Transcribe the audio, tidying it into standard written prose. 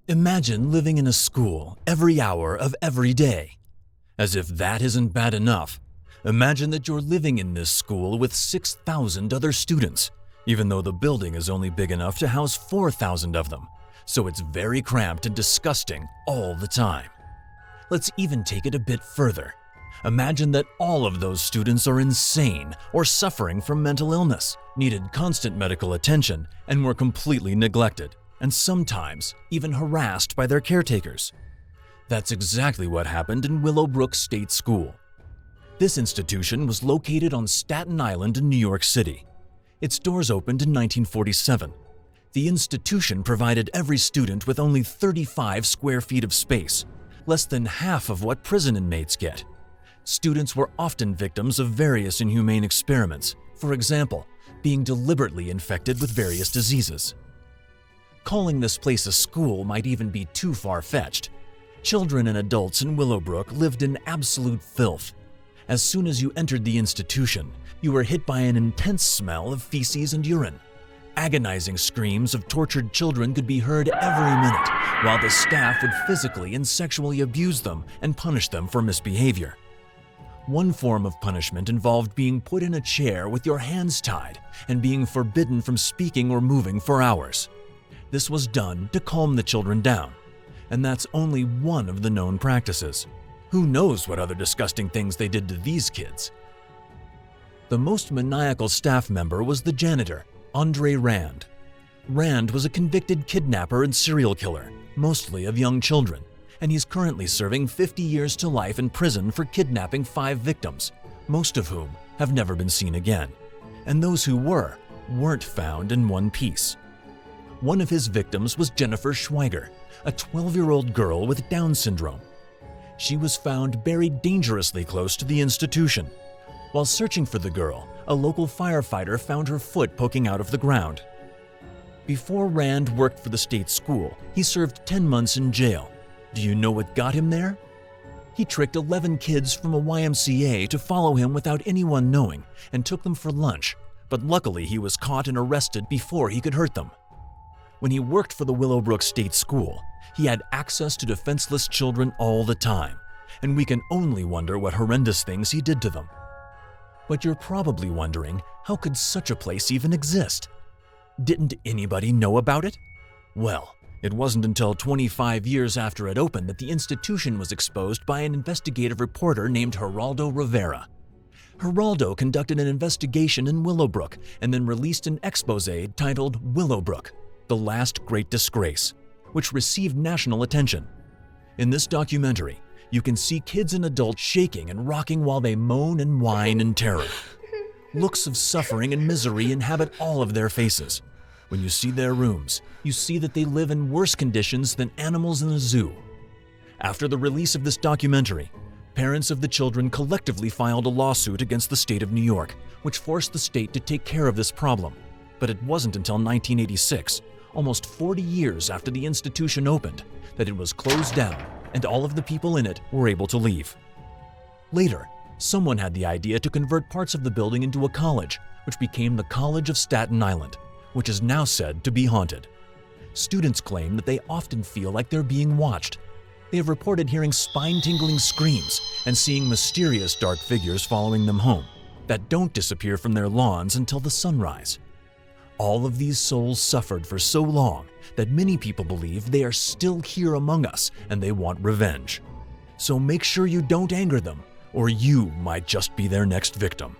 Imagine living in a school every hour of every day. As if that isn't bad enough, imagine that you're living in this school with 6,000 other students, even though the building is only big enough to house 4,000 of them, so it's very cramped and disgusting all the time. Let's even take it a bit further. Imagine that all of those students are insane or suffering from mental illness, needed constant medical attention, and were completely neglected, and sometimes even harassed by their caretakers. That's exactly what happened in Willowbrook State School. This institution was located on Staten Island in New York City. Its doors opened in 1947. The institution provided every student with only 35 square feet of space, less than half of what prison inmates get. Students were often victims of various inhumane experiments, for example, being deliberately infected with various diseases. Calling this place a school might even be too far-fetched. Children and adults in Willowbrook lived in absolute filth. As soon as you entered the institution, you were hit by an intense smell of feces and urine. Agonizing screams of tortured children could be heard every minute, while the staff would physically and sexually abuse them and punish them for misbehavior. One form of punishment involved being put in a chair with your hands tied and being forbidden from speaking or moving for hours. This was done to calm the children down, and that's only one of the known practices. Who knows what other disgusting things they did to these kids? The most maniacal staff member was the janitor, Andre Rand. Rand was a convicted kidnapper and serial killer, mostly of young children, and he's currently serving 50 years to life in prison for kidnapping 5 victims, most of whom have never been seen again, and those who weren't found in one piece. One of his victims was Jennifer Schweiger, a 12-year-old girl with Down syndrome. She was found buried dangerously close to the institution. While searching for the girl, a local firefighter found her foot poking out of the ground. Before Rand worked for the state school, he served 10 months in jail. Do you know what got him there? He tricked 11 kids from a YMCA to follow him without anyone knowing and took them for lunch, but luckily he was caught and arrested before he could hurt them. When he worked for the Willowbrook State School, he had access to defenseless children all the time, and we can only wonder what horrendous things he did to them. But you're probably wondering, how could such a place even exist? Didn't anybody know about it? Well, it wasn't until 25 years after it opened that the institution was exposed by an investigative reporter named Geraldo Rivera. Geraldo conducted an investigation in Willowbrook and then released an expose titled Willowbrook, The Last Great Disgrace, which received national attention. In this documentary, you can see kids and adults shaking and rocking while they moan and whine in terror. Looks of suffering and misery inhabit all of their faces. When you see their rooms, you see that they live in worse conditions than animals in a zoo. After the release of this documentary, parents of the children collectively filed a lawsuit against the state of New York, which forced the state to take care of this problem. But it wasn't until 1986, almost 40 years after the institution opened, that it was closed down and all of the people in it were able to leave. Later, someone had the idea to convert parts of the building into a college, which became the College of Staten Island, which is now said to be haunted. Students claim that they often feel like they're being watched. They have reported hearing spine-tingling screams and seeing mysterious dark figures following them home that don't disappear from their lawns until the sunrise. All of these souls suffered for so long that many people believe they are still here among us and they want revenge. So make sure you don't anger them, or you might just be their next victim.